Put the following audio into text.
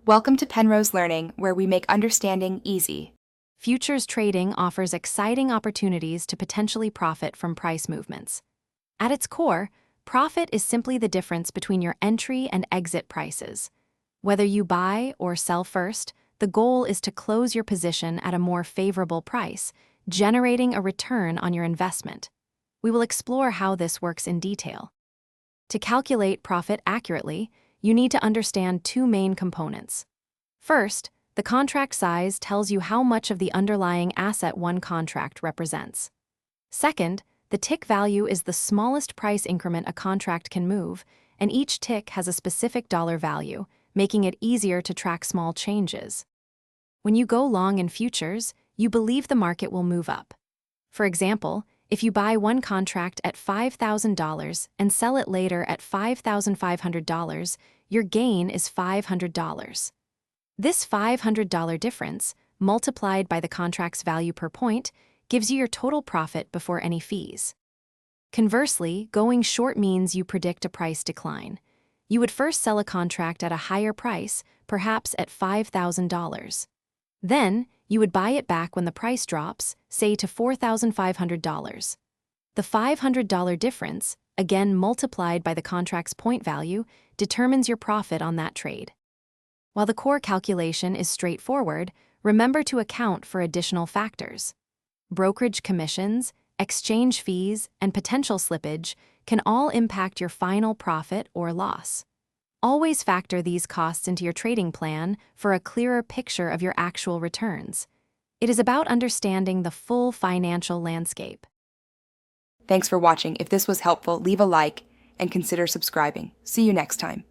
Welcome to Penrose Learning, where we make understanding easy. Futures trading offers exciting opportunities to potentially profit from price movements. At its core, profit is simply the difference between your entry and exit prices. Whether you buy or sell first, the goal is to close your position at a more favorable price, generating a return on your investment. We will explore how this works in detail. To calculate profit accurately, you need to understand two main components. First, the contract size tells you how much of the underlying asset one contract represents. Second, the tick value is the smallest price increment a contract can move, and each tick has a specific dollar value, making it easier to track small changes. When you go long in futures, you believe the market will move up. For example, if you buy one contract at $5,000 and sell it later at $5,500, your gain is $500. This $500 difference, multiplied by the contract's value per point, gives you your total profit before any fees. Conversely, going short means you predict a price decline. You would first sell a contract at a higher price, perhaps at $5,000. Then, you would buy it back when the price drops, say to $4,500. The $500 difference, again multiplied by the contract's point value, determines your profit on that trade. While the core calculation is straightforward, remember to account for additional factors. Brokerage commissions, exchange fees, and potential slippage can all impact your final profit or loss. Always factor these costs into your trading plan for a clearer picture of your actual returns. It is about understanding the full financial landscape. Thanks for watching. If this was helpful, leave a like and consider subscribing. See you next time.